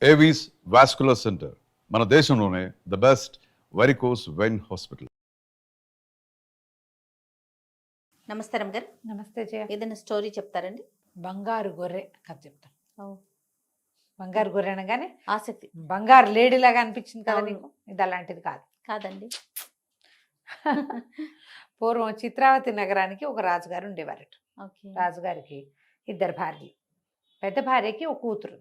Avis vascular centre మన దేశంలోనే the best varicose vein hospital. నమస్తే రమ్ గారు. నమస్తే జయ. ఏదైనా స్టోరీ చెప్తారండి? బంగారు గొర్రె కథ చెప్తాం. ఓ, బంగారు గొర్రె అనగానే ఆసక్తి. బంగారు లేడీలాగా అనిపించింది కదా అవును. నీకు? ఇది అలాంటిది కాదు. కాదండి. పూర్వం చిత్రావతి నగరానికి ఒక రాజుగారు ఉండేవారట. ఓకే. రాజుగారికి 2 భార్యలు. పెద్ద భార్యకి ఒక కూతురు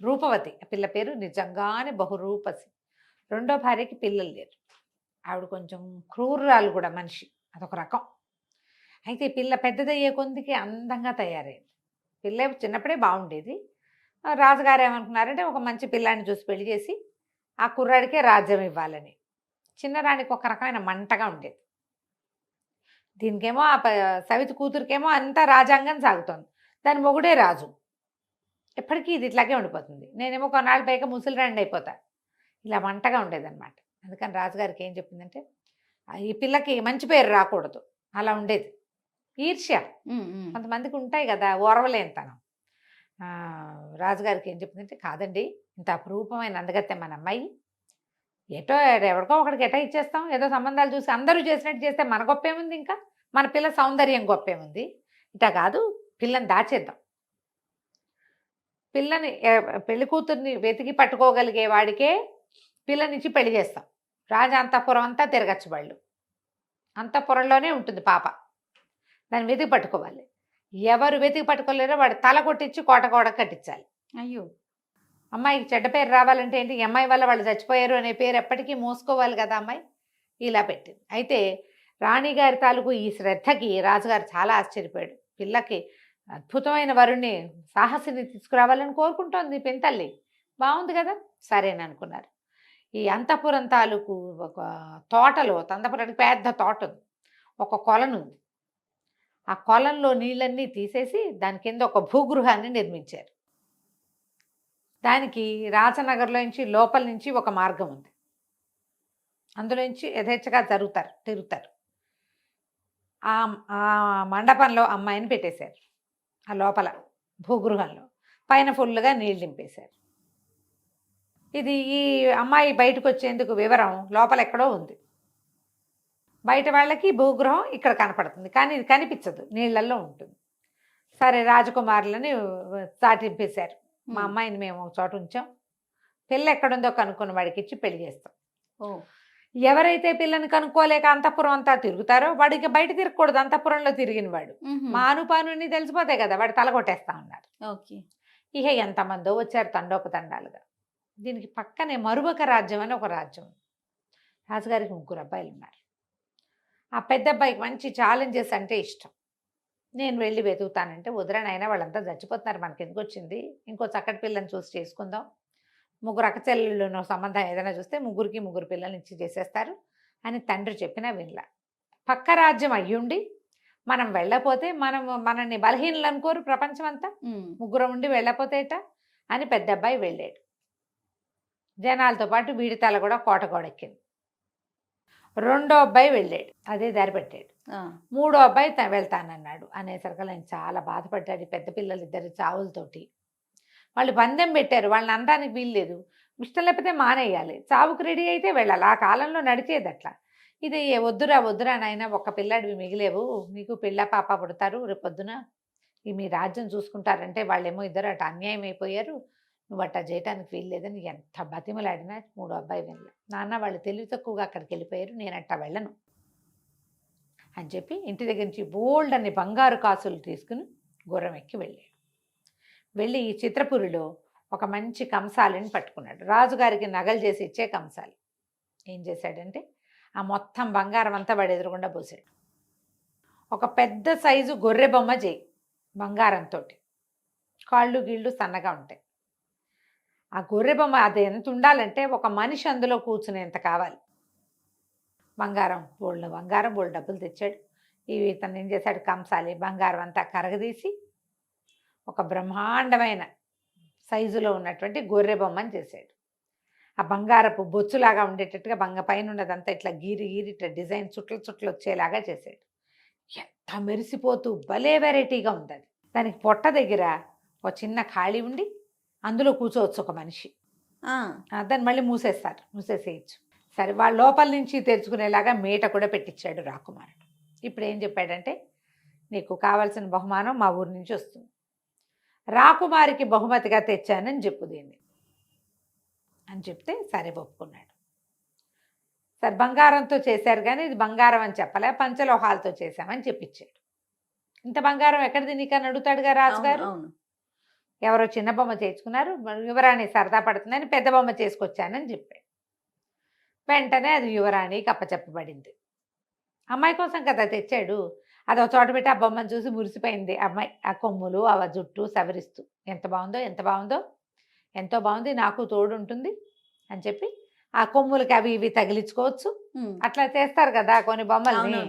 రూపవతి, ఆ పిల్ల పేరు నిజంగానే బహురూపసి. రెండో భార్యకి పిల్లలు లేరు. ఆవిడ కొంచెం క్రూరాలు కూడా, మనిషి అదొక రకం. అయితే ఈ పిల్ల పెద్దదయ్యే కొందికి అందంగా తయారైంది. పిల్ల చిన్నప్పుడే బాగుండేది. రాజుగారు ఏమనుకున్నారంటే ఒక మంచి పిల్లాన్ని చూసి పెళ్లి చేసి ఆ కుర్రాడికే రాజ్యం ఇవ్వాలని. చిన్నరానికి ఒక రకమైన మంటగా ఉండేది. దీనికేమో ఆ సవితి కూతురికేమో అంతా రాజాంగం సాగుతోంది. దాని మొగుడే రాజు. ఎప్పటికీ ఇది ఇట్లాగే ఉండిపోతుంది. నేనేమో కొన్నాళ్ళు పైగా ముసలిరాండి అయిపోతా. ఇలా మంటగా ఉండేదన్నమాట. అందుకని రాజుగారికి ఏం చెప్పిందంటే ఈ పిల్లకి మంచి పేరు రాకూడదు. అలా ఉండేది. ఈర్ష్య కొంతమందికి ఉంటాయి కదా, ఓర్వలేనితనం. రాజుగారికి ఏం చెప్పిందంటే, కాదండి, ఇంత అపురూపమైన అందగత్తె మన అమ్మాయి, ఎటో ఎవరికో ఒకడికి ఎటో ఇచ్చేస్తాం, ఏదో సంబంధాలు చూసి అందరూ చేసినట్టు చేస్తే మన గొప్పేముంది, ఇంకా మన పిల్ల సౌందర్యం గొప్పేముంది, ఇటా కాదు పిల్లని దాచేద్దాం. పిల్లని పెళ్లి కూతుర్ని వెతికి పట్టుకోగలిగే వాడికే పిల్లనిచ్చి పెళ్లి చేస్తాం. రాజా అంతఃపురం అంతా తిరగచ్చు. వాళ్ళు అంతఃపురంలోనే ఉంటుంది పాప, దాన్ని వెతికి పట్టుకోవాలి. ఎవరు వెతికి పట్టుకోలేరో వాడు తల కొట్టించి కోట కట్టించాలి. అయ్యో, అమ్మాయికి చెడ్డ పేరు రావాలంటే ఏంటి, ఈ అమ్మాయి వల్ల వాళ్ళు చచ్చిపోయారు అనే పేరు ఎప్పటికీ మోసుకోవాలి కదా అమ్మాయి. ఇలా పెట్టింది. అయితే రాణిగారి తాలూకు ఈ శ్రద్ధకి రాజుగారు చాలా ఆశ్చర్యపోయాడు. పిల్లకి అద్భుతమైన వరుణ్ణి, సాహసిని తీసుకురావాలని కోరుకుంటోంది పెంతల్లి. బాగుంది కదా, సరేననుకున్నారు. ఈ అంతఃపురం తాలూకు ఒక తోటలో, అంతఃపురానికి పెద్ద తోట ఉంది, ఒక కొలనుంది. ఆ కొలంలో నీళ్ళన్నీ తీసేసి దాని కింద ఒక భూగృహాన్ని నిర్మించారు. దానికి రాజనగర్లో నుంచి లోపల నుంచి ఒక మార్గం ఉంది. అందులోంచి యథేచ్ఛగా తిరుగుతారు. ఆ మండపంలో అమ్మాయిని పెట్టేశారు. ఆ లోపల భూగృహంలో పైన ఫుల్గా నీళ్ళు నింపేశారు. ఇది ఈ అమ్మాయి బయటకు వచ్చేందుకు వివరం లోపల ఎక్కడో ఉంది. బయట వాళ్ళకి భూగృహం ఇక్కడ కనపడుతుంది, కానీ ఇది కనిపించదు, నీళ్ళల్లో ఉంటుంది. సరే, రాజకుమారులని చాటింపేశారు. మా అమ్మాయిని మేము ఒక చోట ఉంచాం, పిల్ల ఎక్కడుందో కనుక్కున్న వాడికి ఇచ్చి పెళ్లి చేస్తాం. ఎవరైతే పిల్లని కనుక్కోలేక అంతఃపురం అంతా తిరుగుతారో వాడికి బయట తిరగకూడదు, అంతఃపురంలో తిరిగిన వాడు. మా అనుపానుని తెలిసిపోతాయి కదా, వాడు తల కొట్టేస్తా ఉన్నారు. ఓకే. ఇక ఎంతమందో వచ్చారు తండోపతండాలుగా. దీనికి పక్కనే మరువక రాజ్యం అని ఒక రాజ్యం. రాజుగారికి 3 అబ్బాయిలు ఉన్నారు. ఆ పెద్ద అబ్బాయికి మంచి ఛాలెంజెస్ అంటే ఇష్టం. నేను వెళ్ళి వెతుకుతానంటే, వదిలేనైనా వాళ్ళంతా చచ్చిపోతున్నారు, మనకి ఎందుకు వచ్చింది, ఇంకో చక్కటి పిల్లని చూసి చేసుకుందాం, 3 అక్కచెల్లెళ్ళు సంబంధం ఏదైనా చూస్తే 3 పిల్లల్ని ఇచ్చి చేసేస్తారు అని తండ్రి చెప్పినా వినలా. పక్క రాజ్యం అయ్యుండి మనం వెళ్ళపోతే మనల్ని బలహీనలు అనుకోరు ప్రపంచం అంతా, 3 ఉండి వెళ్ళపోతేట అని పెద్ద అబ్బాయి వెళ్ళాడు. జనాలతో పాటు వీడి తల కూడా కోటగోడెక్కింది. రెండో అబ్బాయి వెళ్ళాడు, అదే దారి పెట్టాడు. మూడో అబ్బాయి వెళ్తానన్నాడు. అనేసరికి ఆయన చాలా బాధపడ్డాడు. పెద్ద పిల్లలు 2 చావులతోటి. వాళ్ళు పందెం పెట్టారు, వాళ్ళని అనడానికి వీల్లేదు, ఇష్టం లేకపోతే మానేయాలి, చావుకు రెడీ అయితే వెళ్ళాలి. ఆ కాలంలో నడిచేది అట్లా. ఇది వద్దురా నాయన, ఒక్క పిల్లాడివి మిగిలేవు, నీకు పిల్ల పాప పుడతారు రేపొద్దున, ఈ మీ రాజ్యం చూసుకుంటారంటే వాళ్ళేమో 2 అటు అన్యాయం అయిపోయారు, నువ్వు అట్టా చేయటానికి వీల్లేదని ఎంత బతిమలాడినా మూడో అబ్బాయి వెళ్ళా. నాన్న, వాళ్ళు తెలివి తక్కువగా అక్కడికి వెళ్ళిపోయారు, నేను అట్టా వెళ్ళను అని చెప్పి ఇంటి దగ్గర నుంచి బోల్డ్ అన్ని బంగారు కాసులు తీసుకుని గుర్రం ఎక్కి వెళ్ళాడు. వెళ్ళి ఈ చిత్రపురిలో ఒక మంచి కంసాలిని పట్టుకున్నాడు. రాజుగారికి నగలు చేసి ఇచ్చే కంసాలి. ఏం చేశాడంటే ఆ మొత్తం బంగారం అంతా వాడు ఎదురుగుండా పోసాడు. ఒక పెద్ద సైజు గొర్రె బొమ్మ చేయి, బంగారంతో, కాళ్ళు గీళ్ళు సన్నగా ఉంటాయి. ఆ గొర్రె బొమ్మ అది ఎంత ఉండాలంటే ఒక మనిషి అందులో కూర్చునేంత కావాలి. బంగారం బోల్డ్ డబ్బులు తెచ్చాడు. ఇతను ఏం చేశాడు, కంసాలి బంగారం అంతా కరగదీసి ఒక బ్రహ్మాండమైన సైజులో ఉన్నటువంటి గొర్రె బొమ్మని చేశాడు. ఆ బంగారపు బొచ్చులాగా ఉండేటట్టుగా పైన ఉన్నదంతా ఇట్లా గీరి ఇట్లా డిజైన్ చుట్లు వచ్చేలాగా చేశాడు. ఎంత మెరిసిపోతూ భలే వెరైటీగా ఉంది అది. దానికి పొట్ట దగ్గర ఒక చిన్న ఖాళీ ఉండి అందులో కూర్చోవచ్చు ఒక మనిషి. ఆ, దాన్ని మళ్ళీ మూసేసేయచ్చు. సరే వాళ్ళ లోపల నుంచి తెరుచుకునేలాగా మీట కూడా పెట్టించాడు రాకుమారుడు. ఇప్పుడు ఏం చెప్పాడంటే, నీకు కావాల్సిన బహుమానం మా ఊరి నుంచి వస్తుంది, రాకుమారికి బహుమతిగా తెచ్చానని చెప్పు దీన్ని అని చెప్తే సరే ఒప్పుకున్నాడు. సరే బంగారంతో చేశారు కానీ ఇది బంగారం అని చెప్పలే, పంచలోహాలతో చేశామని చెప్పించాడు. ఇంత బంగారం ఎక్కడిది నీకు అని అడుగుతాడుగా రాజుగారు. అవును. ఎవరో చిన్న బొమ్మ చేసుకున్నారు, యువరాణి సరదా పడుతుందని పెద్ద బొమ్మ చేసుకొచ్చానని చెప్పాడు. వెంటనే అది యువరాణికి అప్పచెప్పబడింది. అమ్మాయి కోసం కదా తెచ్చాడు. అది ఒక చోట పెట్టి ఆ బొమ్మను చూసి మురిసిపోయింది అమ్మాయి. ఆ కొమ్ములు ఆ జుట్టు సవరిస్తూ ఎంత బాగుందో ఎంత బాగుందో, ఎంతో బాగుంది, నాకు తోడు ఉంటుంది అని చెప్పి ఆ కొమ్ములకి అవి ఇవి తగిలించుకోవచ్చు. అట్లా చేస్తారు కదా కొన్ని బొమ్మల్ని.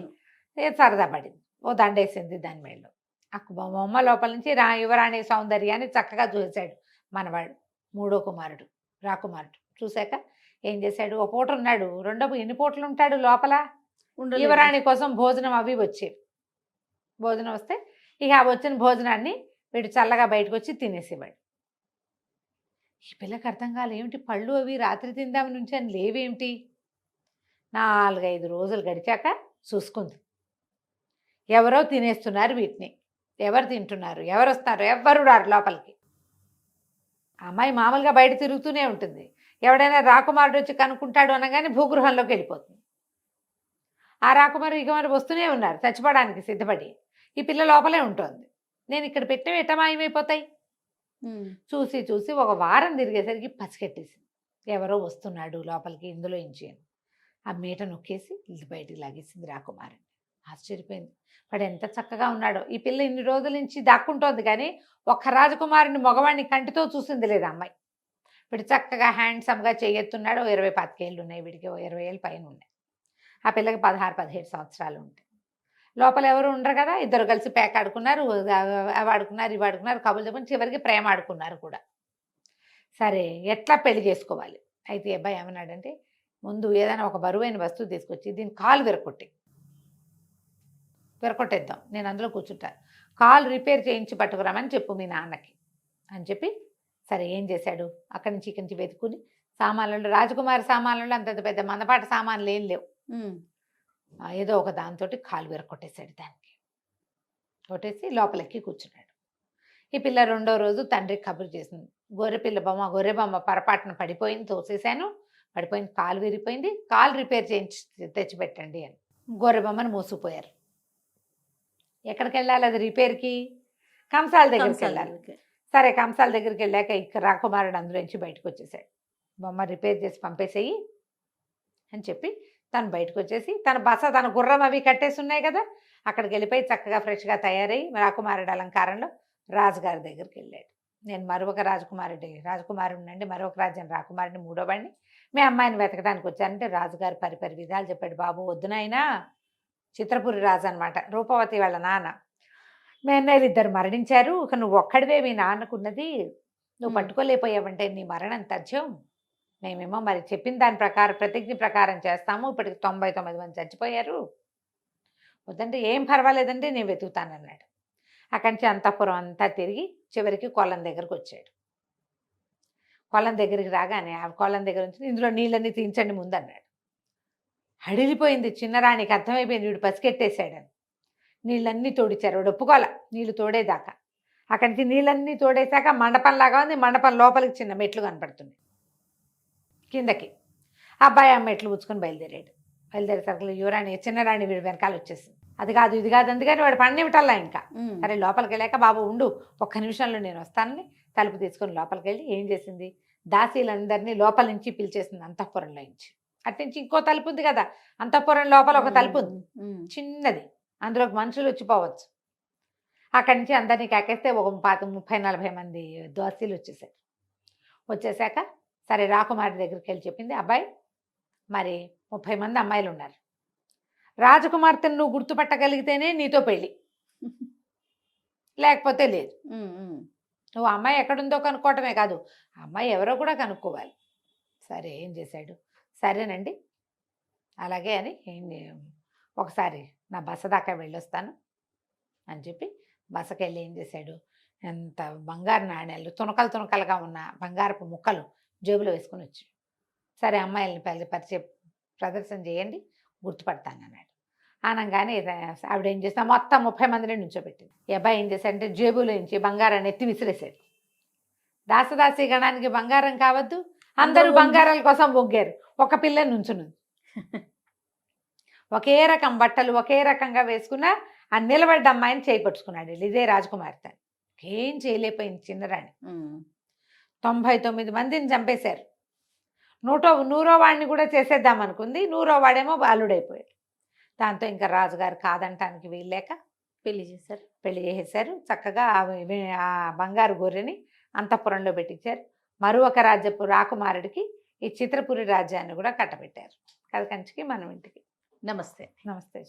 సరదా పడింది, ఓ దండేసింది దాని మేళ్ళు. ఆ బొమ్మ లోపల నుంచి యువరాణి సౌందర్యాన్ని చక్కగా చూశాడు మనవాడు, మూడో కుమారుడు రాకుమారుడు. చూశాక ఏం చేశాడు, ఓ పూట ఉన్నాడు, రెండో ఎన్ని పూటలు ఉంటాడు లోపల. యువరాణి కోసం భోజనం అవి వచ్చేవి. భోజనం వస్తే ఇక ఆ వచ్చిన భోజనాన్ని వీడు చల్లగా బయటకు వచ్చి తినేసేవాడు. ఈ పిల్లకి అర్థం కాలే, ఏమిటి పళ్ళు అవి రాత్రి తిందాం నుంచి అని లేవేమిటి. 4-5 రోజులు గడిచాక చూసుకుంది, ఎవరో తినేస్తున్నారు వీటిని. ఎవరు తింటున్నారు, ఎవరు వస్తున్నారు, ఎవరు రారు లోపలికి. అమ్మాయి మామూలుగా బయట తిరుగుతూనే ఉంటుంది. ఎవడైనా రాకుమారుడు వచ్చి కనుక్కుంటాడు అనగానే భూగృహంలోకి వెళ్ళిపోతుంది. ఆ రాకుమారు ఇక మరి వస్తూనే ఉన్నారు చచ్చిపోవడానికి సిద్ధపడి. ఈ పిల్ల లోపలే ఉంటుంది. నేను ఇక్కడ పెట్టినవి ఎట్ట మాయమైపోతాయి. చూసి చూసి ఒక వారం తిరిగేసరికి పసిగట్టేసింది, ఎవరో వస్తున్నాడు లోపలికి ఇందులో ఇంచి అని. ఆ మీట నొక్కేసి ఇది బయటికి లాగేసింది రాకుమారుని. ఆశ్చర్యపోయింది, వాడు ఎంత చక్కగా ఉన్నాడో. ఈ పిల్ల ఇన్ని రోజుల నుంచి దాక్కుంటోంది కానీ ఒక్క రాజకుమారుని మగవాడిని కంటితో చూసింది లేదు అమ్మాయి. వీడు చక్కగా హ్యాండ్సమ్గా చేయెత్తున్నాడు. 20-25 ఏళ్ళు ఉన్నాయి వీడికి, 20 ఏళ్ళు పైన ఉన్నాయి. ఆ పిల్లకి 16-17 సంవత్సరాలు ఉంటాయి. లోపల ఎవరు ఉండరు కదా, ఇద్దరు కలిసి పేక ఆడుకున్నారు, అవి ఆడుకున్నారు, ఇవి ఆడుకున్నారు, కబుర్లు చెప్పని చివరికి ప్రేమ ఆడుకున్నారు కూడా. సరే ఎట్లా పెళ్లి చేసుకోవాలి. అయితే అబ్బాయి ఏమన్నాడంటే, ముందు ఏదైనా ఒక బరువైన వస్తువు తీసుకొచ్చి దీని కాలు విరకొట్టేద్దాం, నేను అందులో కూర్చుంటాను, కాలు రిపేర్ చేయించి పట్టుకురామని చెప్పు మీ నాన్నకి అని చెప్పి. సరే ఏం చేశాడు, అక్కడి నుంచి ఇక్కడి నుంచి వెతుకుని సామాన్లలో, రాజకుమారి సామాన్లలో అంత పెద్ద మందపాటి సామాన్లు ఏం లేవు, ఏదో ఒక దాంతో కాలు విరకొట్టేశాడు. దానికి కొట్టేసి లోపలికి కూర్చున్నాడు. ఈ పిల్ల రెండో రోజు తండ్రికి కబురు చేసింది, గొర్రె బొమ్మ పొరపాటున పడిపోయింది, తోసేశాను, పడిపోయింది, కాలు విరిపోయింది, కాలు రిపేర్ చేయించి తెచ్చిపెట్టండి అని. గొర్రె బొమ్మను మోసుకుపోయారు. ఎక్కడికి వెళ్ళాలి అది రిపేర్కి? కంసాల దగ్గరికి వెళ్ళాలి. సరే కంసాల దగ్గరికి వెళ్ళాక ఇక్కడ రాకుమారుడు అందులోంచి బయటకు వచ్చేసాడు. బొమ్మ రిపేర్ చేసి పంపేసేయి అని చెప్పి తను బయటకు వచ్చేసి తన బస, తన గుర్రం అవి కట్టేసి ఉన్నాయి కదా, అక్కడికి వెళ్ళిపోయి చక్కగా ఫ్రెష్గా తయారై రాకుమారుడు అలంకారంలో రాజుగారి దగ్గరికి వెళ్ళాడు. నేను మరొక రాజకుమారుడినండి, మరొక రాజ్యం రాకుమారుడిని, మూడోవాడిని, మీ అమ్మాయిని వెతకడానికి వచ్చానంటే రాజుగారు పరిపరి విధాలు చెప్పాడు. బాబు వద్దునైనా, చిత్రపురి రాజు అనమాట, రూపవతి వాళ్ళ నాన్న. మీ అన్నయ్యలు ఇద్దరు మరణించారు, ఇక నువ్వు ఒక్కడివే మీ నాన్నకున్నది, నువ్వు పట్టుకోలేకపోయావంటే నీ మరణం తథ్యం. మేమేమో మరి చెప్పిన దాని ప్రకారం, ప్రతిజ్ఞ ప్రకారం చేస్తాము, ఇప్పటికి 99 మంది చచ్చిపోయారు, వద్దంటే ఏం పర్వాలేదండి నేను వెతుకుతానన్నాడు. అక్కడి నుంచి అంతఃపురం అంతా తిరిగి చివరికి కొల్లం దగ్గరకు వచ్చాడు. కొల్లం దగ్గరికి రాగానే ఆ కొల్లం దగ్గర నుంచి ఇందులో నీళ్ళన్నీ తీయించండి ముందు అన్నాడు. హడిలిపోయింది చిన్నరాణికి, అర్థమైపోయింది వీడు పసికెట్టేశాడని. నీళ్ళన్నీ తోడిచ్చారు, వాడు ఒప్పుకోలే నీళ్ళు తోడేదాకా. అక్కడి నుంచి నీళ్ళన్నీ తోడేశాక మండపంలాగా ఉంది, మండపం లోపలికి చిన్న మెట్లు కనపడుతుంది కిందకి. అబ్బాయి ఆ మెట్లు పుచ్చుకొని బయలుదేరేసరికి యువరాణి చిన్నరాణి వీడి వెనకాల వచ్చేసింది. అది కాదు ఇది కాదు అందుకని వాడు పన్నిమిటల్లా ఇంకా. సరే లోపలికి వెళ్ళాక, బాబు ఉండు ఒక్క నిమిషంలో నేను వస్తానని తలుపు తీసుకొని లోపలికి వెళ్ళి ఏం చేసింది, దాసీలందరినీ లోపల నుంచి పిలిచేసింది అంతఃపురంలో నుంచి. అటు నుంచి ఇంకో తలుపు ఉంది కదా, అంతఃపురం లోపల ఒక తలుపు ఉంది చిన్నది, అందులోకి మనుషులు వచ్చిపోవచ్చు. అక్కడి నుంచి అందరినీ కాకేస్తే ఒక 30-40 మంది దాసీలు వచ్చేసారు. వచ్చేసాక సరే రాకుమారి దగ్గరికి వెళ్ళి చెప్పింది, అబ్బాయి మరి 30 మంది అమ్మాయిలు ఉన్నారు, రాజకుమార్తెను నువ్వు గుర్తుపట్టగలిగితేనే నీతో పెళ్ళి, లేకపోతే లేదు. నువ్వు అమ్మాయి ఎక్కడుందో కనుక్కోవటమే కాదు, అమ్మాయి ఎవరో కూడా కనుక్కోవాలి. సరే ఏం చేశాడు, సరేనండి అలాగే అని ఒకసారి నా బస దాకా వెళ్ళొస్తాను అని చెప్పి బసకెళ్ళి ఏం చేశాడు, ఎంత బంగారు నాణ్యాలు తునకలు తునకలుగా ఉన్న బంగారపు ముక్కలు జేబులో వేసుకుని వచ్చి సరే అమ్మాయిల్ని పరిచయం ప్రదర్శన చేయండి గుర్తుపడతానన్నాడు. అనగానే ఆవిడ ఏం చేస్తా మొత్తం 30 మందిని నుంచోబెట్టింది. ఈ అబ్బాయి ఏం చేశాడంటే జేబులో నుంచి బంగారాన్ని ఎత్తి విసిరేశాడు. దాసదాసి గణానికి బంగారం కావద్దు, అందరూ బంగారాల కోసం ఒగ్గారు. ఒక పిల్ల నుంచునుంది. ఒకే రకం బట్టలు ఒకే రకంగా వేసుకున్న ఆ నిలబడ్డ అమ్మాయిని చేపట్టుకున్నాడు. ఇదే రాజకుమార్తె. ఏం చేయలేకపోయింది చిన్నరాణి. 99 మందిని చంపేశారు. 100వ వాడిని కూడా చేసేద్దాం అనుకుంది. 100వ వాడేమో బాలుడైపోయాడు. దాంతో ఇంకా రాజుగారు కాదంటానికి వీల్లేక పెళ్లి చేసేశారు. చక్కగా ఆ బంగారు గొర్రెని అంతఃపురంలో పెట్టించారు. మరొక రాజ్యపు రాకుమారుడికి ఈ చిత్రపురి రాజ్యాన్ని కూడా కట్టబెట్టారు. కథ కంచికి మనం ఇంటికి. నమస్తే. నమస్తే.